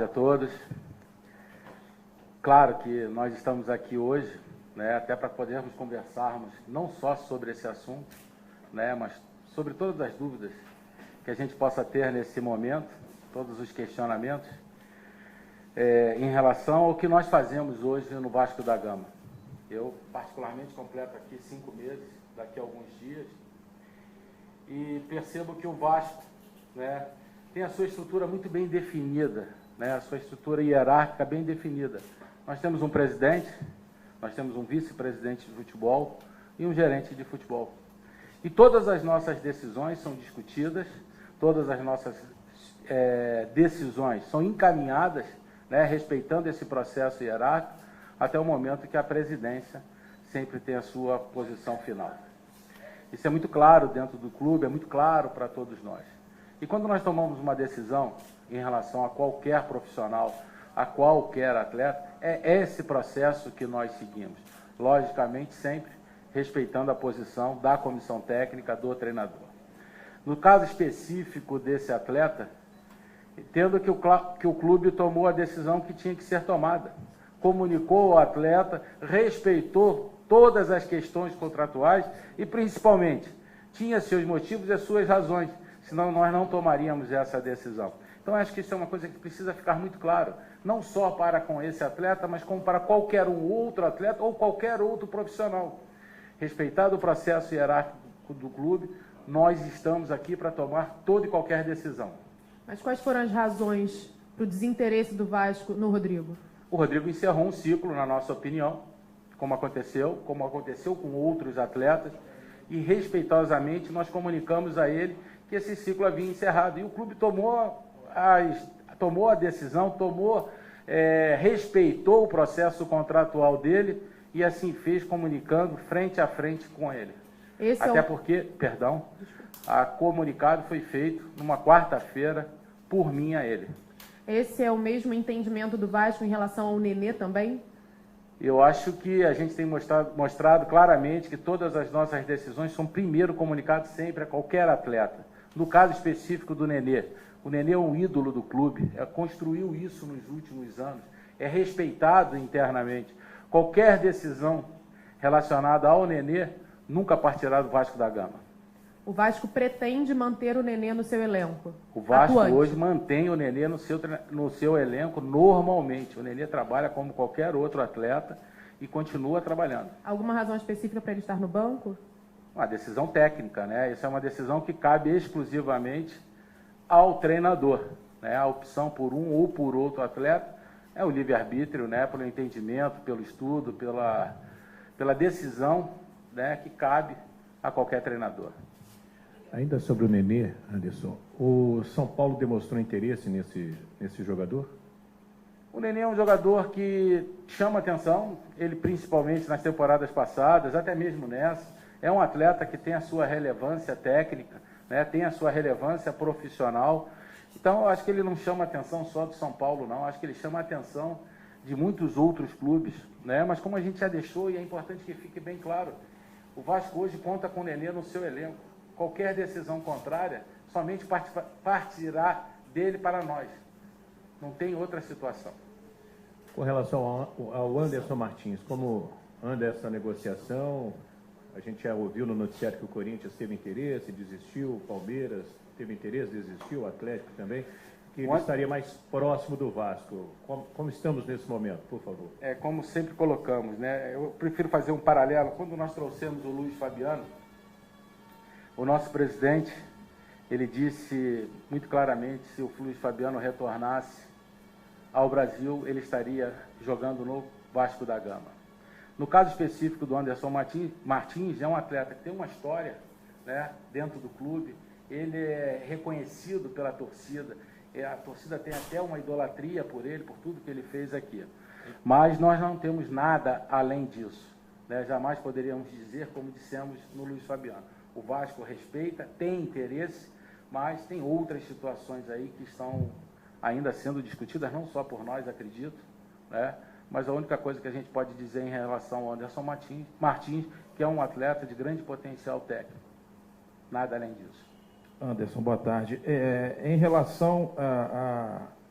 A todos. Claro que nós estamos aqui hoje, né, até para podermos conversarmos não só sobre esse assunto, né, mas sobre todas as dúvidas que a gente possa ter nesse momento, todos os questionamentos, em relação ao que nós fazemos hoje no Vasco da Gama. Eu, particularmente, completo aqui 5 meses, daqui a alguns dias, e percebo que o Vasco, né, tem a sua estrutura muito bem definida, né, a sua estrutura hierárquica bem definida. Nós temos um presidente, nós temos um vice-presidente de futebol e um gerente de futebol. E todas as nossas decisões são discutidas, todas as nossas decisões são encaminhadas, né, respeitando esse processo hierárquico, até o momento que a presidência sempre tem a sua posição final. Isso é muito claro dentro do clube, é muito claro para todos nós. E quando nós tomamos uma decisão em relação a qualquer profissional, a qualquer atleta, é esse processo que nós seguimos. Logicamente, sempre respeitando a posição da comissão técnica, do treinador. No caso específico desse atleta, entendo que o clube tomou a decisão que tinha que ser tomada. Comunicou ao atleta, respeitou todas as questões contratuais e, principalmente, tinha seus motivos e as suas razões, senão nós não tomaríamos essa decisão. Então, acho que isso é uma coisa que precisa ficar muito claro, não só para com esse atleta, mas como para qualquer um outro atleta ou qualquer outro profissional. Respeitado o processo hierárquico do clube, nós estamos aqui para tomar toda e qualquer decisão. Mas quais foram as razões para o desinteresse do Vasco no Rodrigo? O Rodrigo encerrou um ciclo, na nossa opinião, como aconteceu com outros atletas, e respeitosamente nós comunicamos a ele que esse ciclo havia encerrado. E o clube tomou a decisão, respeitou o processo contratual dele e assim fez, comunicando frente a frente com ele. Porque, a comunicado foi feito numa quarta-feira por mim a ele. Esse é o mesmo entendimento do Vasco em relação ao Nenê também? Eu acho que a gente tem mostrado claramente que todas as nossas decisões são primeiro comunicadas sempre a qualquer atleta. No caso específico do Nenê, o Nenê é um ídolo do clube, construiu isso nos últimos anos, é respeitado internamente. Qualquer decisão relacionada ao Nenê nunca partirá do Vasco da Gama. O Vasco pretende manter o Nenê no seu elenco? O Vasco hoje mantém o Nenê no seu elenco normalmente. O Nenê trabalha como qualquer outro atleta e continua trabalhando. Alguma razão específica para ele estar no banco? Uma decisão técnica, né? Isso é uma decisão que cabe exclusivamente ao treinador, né? A opção por um ou por outro atleta é o livre-arbítrio, né? Pelo entendimento, pelo estudo, pela decisão, né? Que cabe a qualquer treinador. Ainda sobre o Nenê, Anderson, o São Paulo demonstrou interesse nesse jogador? O Nenê é um jogador que chama atenção, ele principalmente nas temporadas passadas, até mesmo nessa. É um atleta que tem a sua relevância técnica, né, tem a sua relevância profissional. Então, eu acho que ele não chama atenção só do São Paulo, não. Eu acho que ele chama a atenção de muitos outros clubes, né? Mas como a gente já deixou, e é importante que fique bem claro, o Vasco hoje conta com o Nenê no seu elenco. Qualquer decisão contrária somente partirá dele para nós. Não tem outra situação. Com relação ao Anderson Martins, como anda essa negociação? A gente já ouviu no noticiário que o Corinthians teve interesse, desistiu, o Palmeiras teve interesse, desistiu, o Atlético também, que ele estaria mais próximo do Vasco. Como estamos nesse momento, por favor? Como sempre colocamos, né? Eu prefiro fazer um paralelo. Quando nós trouxemos o Luiz Fabiano, o nosso presidente, ele disse muito claramente que se o Luiz Fabiano retornasse ao Brasil, ele estaria jogando no Vasco da Gama. No caso específico do Anderson Martins, é um atleta que tem uma história, né, dentro do clube, ele é reconhecido pela torcida, a torcida tem até uma idolatria por ele, por tudo que ele fez aqui. Mas nós não temos nada além disso, né? Jamais poderíamos dizer como dissemos no Luiz Fabiano. O Vasco respeita, tem interesse, mas tem outras situações aí que estão ainda sendo discutidas, não só por nós, acredito, né? Mas a única coisa que a gente pode dizer em relação ao Anderson Martins, que é um atleta de grande potencial técnico. Nada além disso. Anderson, boa tarde. Em relação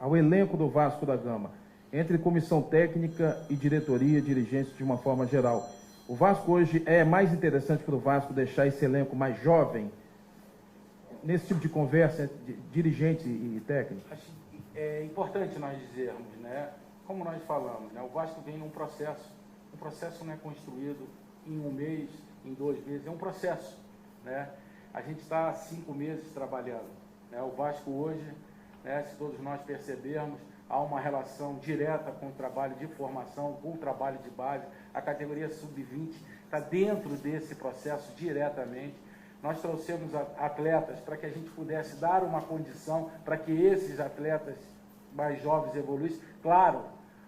ao elenco do Vasco da Gama, entre comissão técnica e diretoria, dirigentes de uma forma geral. O Vasco hoje é mais interessante para o Vasco deixar esse elenco mais jovem, nesse tipo de conversa entre dirigente e técnico? É importante nós dizermos, né, como nós falamos, né, o Vasco vem num processo. O processo não é construído em um mês, em 2 meses, é um processo, né? A gente está há 5 meses trabalhando, né? O Vasco hoje, né, se todos nós percebermos, há uma relação direta com o trabalho de formação, com o trabalho de base. A categoria sub-20 está dentro desse processo diretamente. Nós trouxemos atletas para que a gente pudesse dar uma condição para que esses atletas mais jovens evoluíssem. Claro,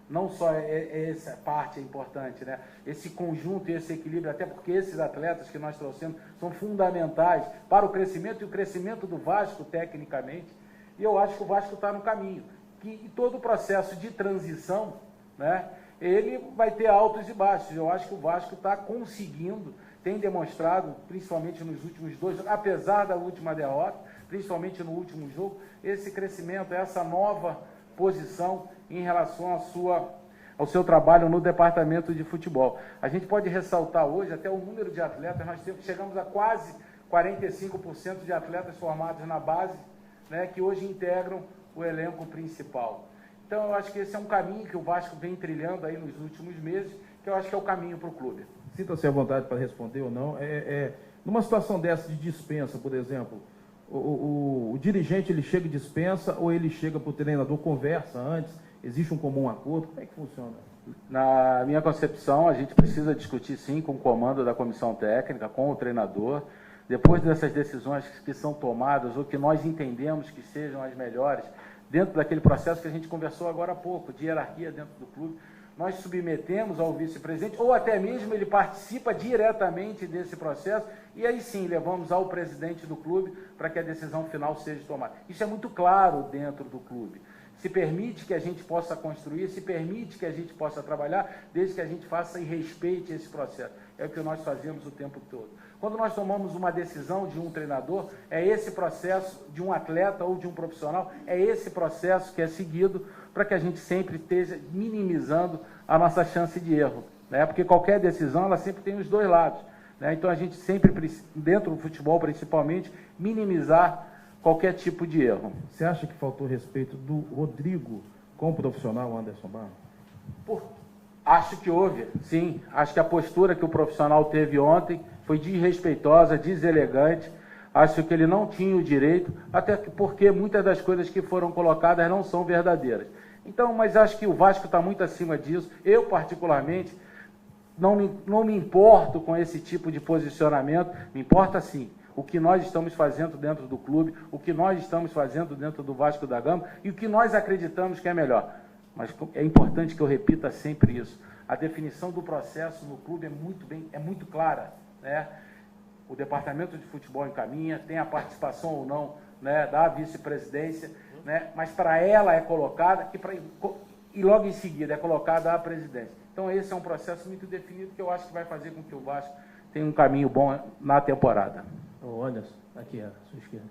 não só essa parte é importante, né? Esse conjunto e esse equilíbrio, até porque esses atletas que nós trouxemos são fundamentais para o crescimento e o crescimento do Vasco, tecnicamente. E eu acho que o Vasco está no caminho. E todo o processo de transição, né, ele vai ter altos e baixos. Eu acho que o Vasco está conseguindo, tem demonstrado, principalmente nos últimos 2 anos, apesar da última derrota, principalmente no último jogo, esse crescimento, essa nova posição em relação ao seu trabalho no departamento de futebol. A gente pode ressaltar hoje até o número de atletas, nós chegamos a quase 45% de atletas formados na base, né, que hoje integram o elenco principal. Então, eu acho que esse é um caminho que o Vasco vem trilhando aí nos últimos meses, que eu acho que é o caminho para o clube. Sinta-se à vontade para responder ou não. Numa situação dessa de dispensa, por exemplo, o dirigente ele chega e dispensa ou ele chega para o treinador, conversa antes, existe um comum acordo? Como é que funciona? Na minha concepção, a gente precisa discutir sim com o comando da comissão técnica, com o treinador. Depois dessas decisões que são tomadas ou que nós entendemos que sejam as melhores, dentro daquele processo que a gente conversou agora há pouco, de hierarquia dentro do clube, nós submetemos ao vice-presidente, ou até mesmo ele participa diretamente desse processo, e aí sim levamos ao presidente do clube para que a decisão final seja tomada. Isso é muito claro dentro do clube. Se permite que a gente possa construir, se permite que a gente possa trabalhar, desde que a gente faça e respeite esse processo. É o que nós fazemos o tempo todo. Quando nós tomamos uma decisão de um treinador, é esse processo de um atleta ou de um profissional, é esse processo que é seguido para que a gente sempre esteja minimizando a nossa chance de erro, né? Porque qualquer decisão, ela sempre tem os 2 lados, né? Então, a gente sempre, dentro do futebol principalmente, minimizar qualquer tipo de erro. Você acha que faltou respeito do Rodrigo com o profissional Anderson Barros? Acho que houve, sim. Acho que a postura que o profissional teve ontem foi desrespeitosa, deselegante. Acho que ele não tinha o direito, até porque muitas das coisas que foram colocadas não são verdadeiras. Então, mas acho que o Vasco está muito acima disso. Eu, particularmente, não me importo com esse tipo de posicionamento. Me importa, sim, o que nós estamos fazendo dentro do clube, o que nós estamos fazendo dentro do Vasco da Gama e o que nós acreditamos que é melhor. Mas é importante que eu repita sempre isso. A definição do processo no clube é muito clara, né? O departamento de futebol encaminha, tem a participação ou não, né, da vice-presidência, né? Mas para ela é colocada e logo em seguida é colocada a presidência. Então esse é um processo muito definido que eu acho que vai fazer com que o Vasco tenha um caminho bom na temporada. Ô Anderson, aqui à sua esquerda.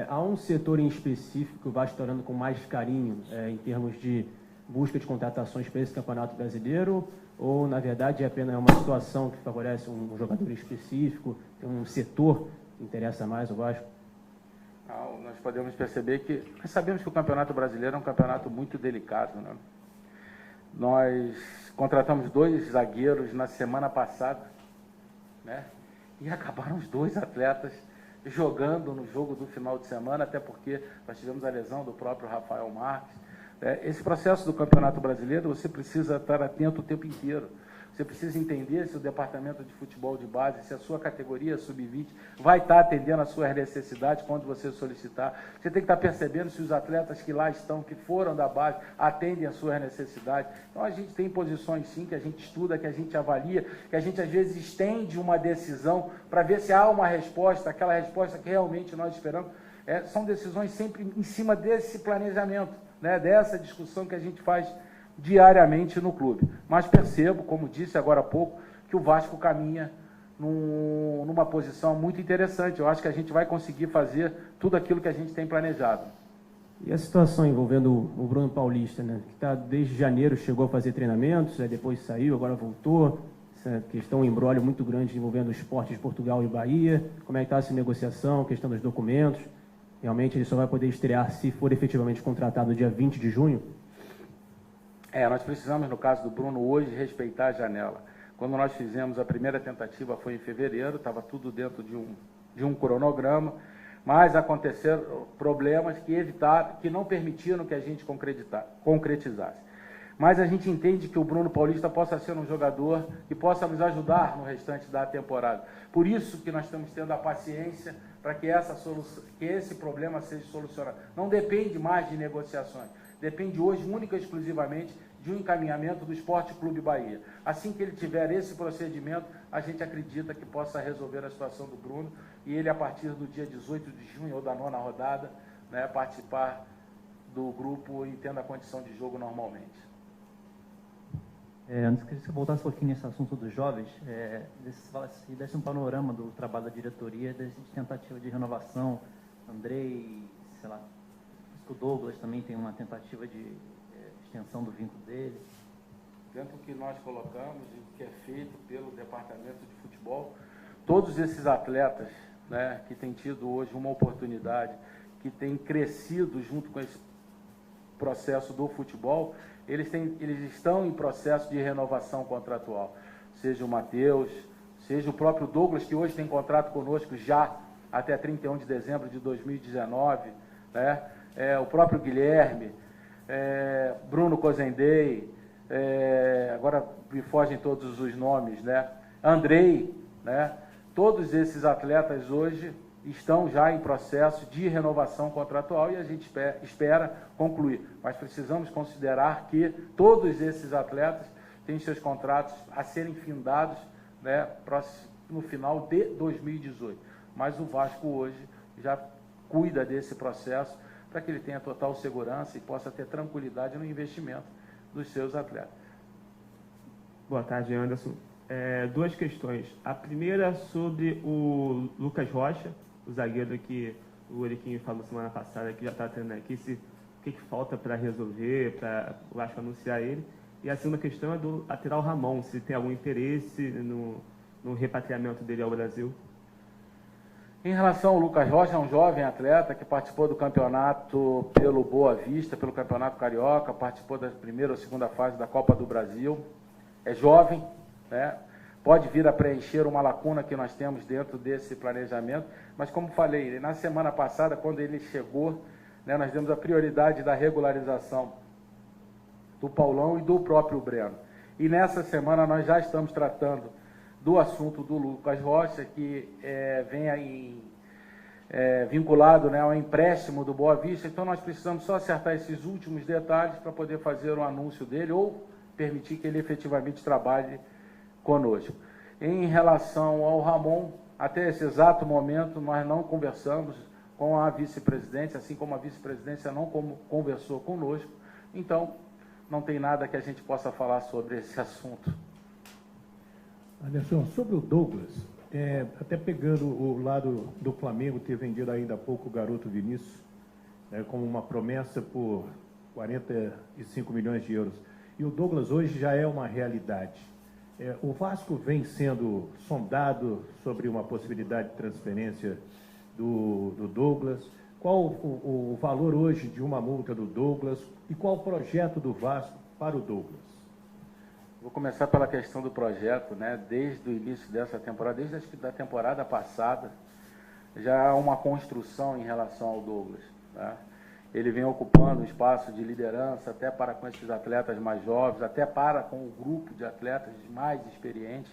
Há um setor em específico que o Vasco está olhando com mais carinho em termos de busca de contratações para esse Campeonato Brasileiro, ou na verdade é apenas uma situação que favorece um jogador específico, tem um setor que interessa mais o Vasco? Não, nós podemos perceber que nós sabemos que o Campeonato Brasileiro é um campeonato muito delicado, né? Nós contratamos 2 zagueiros na semana passada, né? E acabaram os 2 atletas jogando no jogo do final de semana, até porque nós tivemos a lesão do próprio Rafael Marques. Esse processo do Campeonato Brasileiro, você precisa estar atento o tempo inteiro. Você precisa entender se o departamento de futebol de base, se a sua categoria sub-20 vai estar atendendo às suas necessidades quando você solicitar. Você tem que estar percebendo se os atletas que lá estão, que foram da base, atendem às suas necessidades. Então, a gente tem posições, sim, que a gente estuda, que a gente avalia, que a gente, às vezes, estende uma decisão para ver se há uma resposta, aquela resposta que realmente nós esperamos. São decisões sempre em cima desse planejamento, né, dessa discussão que a gente faz diariamente no clube. Mas percebo, como disse agora há pouco, que o Vasco caminha numa posição muito interessante. Eu acho que a gente vai conseguir fazer tudo aquilo que a gente tem planejado. E a situação envolvendo o Bruno Paulista, né? Que tá, desde janeiro chegou a fazer treinamentos, depois saiu, agora voltou. Essa questão, um embrólio muito grande envolvendo o Sport de Portugal e Bahia. Como é que está essa negociação, questão dos documentos? Realmente ele só vai poder estrear se for efetivamente contratado no dia 20 de junho? Nós precisamos, no caso do Bruno, hoje, respeitar a janela. Quando nós fizemos a primeira tentativa foi em fevereiro, estava tudo dentro de um cronograma, mas aconteceram problemas que não permitiram que a gente concretizasse. Mas a gente entende que o Bruno Paulista possa ser um jogador que possa nos ajudar no restante da temporada. Por isso que nós estamos tendo a paciência para que esse problema seja solucionado. Não depende mais de negociações, depende hoje única e exclusivamente de um encaminhamento do Esporte Clube Bahia. Assim que ele tiver esse procedimento, a gente acredita que possa resolver a situação do Bruno e ele, a partir do dia 18 de junho ou da 9ª rodada, né, participar do grupo e tendo a condição de jogo normalmente. Antes que você voltasse um pouquinho nesse assunto dos jovens, se desse um panorama do trabalho da diretoria, de tentativa de renovação, Andrei, sei lá, o Douglas também tem uma tentativa de extensão do vínculo dele. Dentro do que nós colocamos e o que é feito pelo departamento de futebol, todos esses atletas, né, que têm tido hoje uma oportunidade, que têm crescido junto com esse processo do futebol, eles estão em processo de renovação contratual. Seja o Matheus, seja o próprio Douglas, que hoje tem contrato conosco já até 31 de dezembro de 2019, né? O próprio Guilherme, Bruno Cozendei, agora me fogem todos os nomes, né? Andrei, né? Todos esses atletas hoje estão já em processo de renovação contratual e a gente espera concluir. Mas precisamos considerar que todos esses atletas têm seus contratos a serem findados, né, no final de 2018. Mas o Vasco hoje já cuida desse processo para que ele tenha total segurança e possa ter tranquilidade no investimento dos seus atletas. Boa tarde, Anderson. Duas questões. A primeira sobre o Lucas Rocha, o zagueiro que o Eriquinho falou semana passada, que já está tendo aqui, o que falta para resolver, para o Vasco anunciar ele. E a segunda questão é do lateral Ramon, se tem algum interesse no repatriamento dele ao Brasil. Em relação ao Lucas Rocha, é um jovem atleta que participou do campeonato pelo Boa Vista, pelo Campeonato Carioca, participou da primeira ou segunda fase da Copa do Brasil. É jovem, né? Pode vir a preencher uma lacuna que nós temos dentro desse planejamento, mas como falei, na semana passada, quando ele chegou, né, nós demos a prioridade da regularização do Paulão e do próprio Breno. E nessa semana nós já estamos tratando do assunto do Lucas Rocha, que vem aí vinculado, né, ao empréstimo do Boa Vista. Então nós precisamos só acertar esses últimos detalhes para poder fazer o anúncio dele ou permitir que ele efetivamente trabalhe conosco. Em relação ao Ramon, até esse exato momento nós não conversamos com a vice-presidência, assim como a vice-presidência não conversou conosco, então não tem nada que a gente possa falar sobre esse assunto. Anderson, sobre o Douglas, até pegando o lado do Flamengo ter vendido ainda há pouco o garoto Vinícius, como uma promessa por 45 milhões de euros, e o Douglas hoje já é uma realidade. O Vasco vem sendo sondado sobre uma possibilidade de transferência do Douglas. Qual o valor hoje de uma multa do Douglas e qual o projeto do Vasco para o Douglas? Vou começar pela questão do projeto, né? Desde o início dessa temporada, desde acho que da temporada passada, já há uma construção em relação ao Douglas, tá? Ele vem ocupando um espaço de liderança até para com esses atletas mais jovens, até para com o grupo de atletas mais experientes,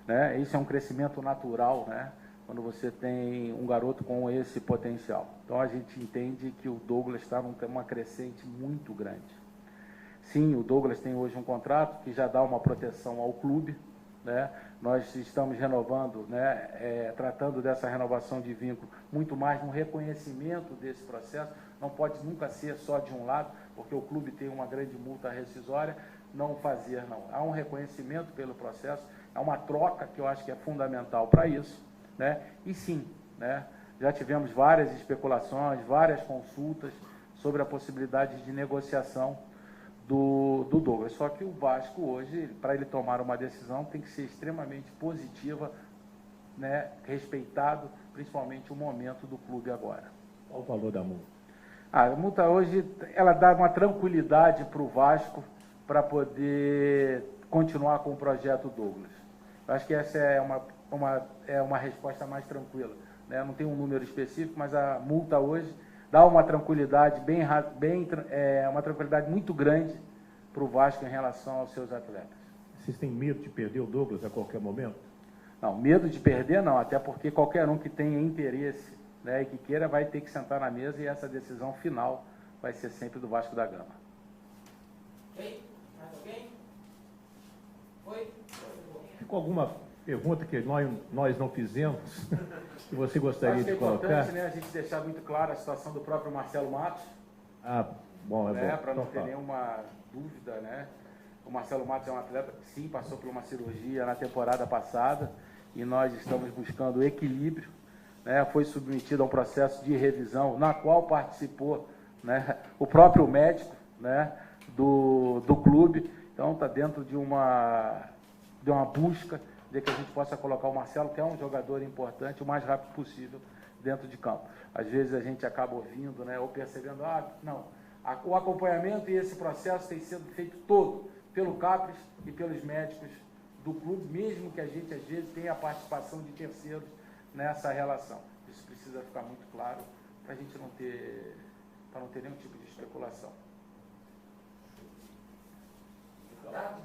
né? Isso é um crescimento natural, né? Quando você tem um garoto com esse potencial. Então a gente entende que o Douglas está numa crescente muito grande. Sim, o Douglas tem hoje um contrato que já dá uma proteção ao clube, né? Nós estamos renovando, né, tratando dessa renovação de vínculo muito mais no reconhecimento desse processo. Não pode nunca ser só de um lado, porque o clube tem uma grande multa rescisória, não fazer, não. Há um reconhecimento pelo processo, há uma troca que eu acho que é fundamental para isso, né? E sim, né, já tivemos várias especulações, várias consultas sobre a possibilidade de negociação do Douglas. Só que o Vasco hoje, para ele tomar uma decisão, tem que ser extremamente positiva, né, respeitado principalmente o momento do clube agora. Qual o valor da multa? A multa hoje, ela dá uma tranquilidade para o Vasco para poder continuar com o projeto Douglas. Eu acho que essa é uma resposta mais tranquila, né? Não tem um número específico, mas a multa hoje dá uma tranquilidade uma tranquilidade muito grande para o Vasco em relação aos seus atletas. Vocês têm medo de perder o Douglas a qualquer momento? Não, medo de perder não, até porque qualquer um que tenha interesse, né, e que queira vai ter que sentar na mesa e essa decisão final vai ser sempre do Vasco da Gama. Ok? Mais alguém? Foi? Ficou alguma pergunta que nós não fizemos, que você gostaria Acho que é de colocar? importante, né, a gente deixar muito clara a situação do próprio Marcelo Matos, Bom, né, bom. para não ter Fala. nenhuma dúvida, né? O Marcelo Matos é um atleta que sim passou por uma cirurgia na temporada passada e nós estamos buscando equilíbrio, né? Foi submetido a um processo de revisão na qual participou, né, o próprio médico, né, do clube. Então está dentro de uma busca de que a gente possa colocar o Marcelo, que é um jogador importante, o mais rápido possível dentro de campo. Às vezes a gente acaba ouvindo, né, ou percebendo, o acompanhamento e esse processo tem sido feito todo pelo Capres e pelos médicos do clube, mesmo que a gente às vezes tenha a participação de terceiros nessa relação. Isso precisa ficar muito claro para a gente não ter nenhum tipo de especulação. Tá?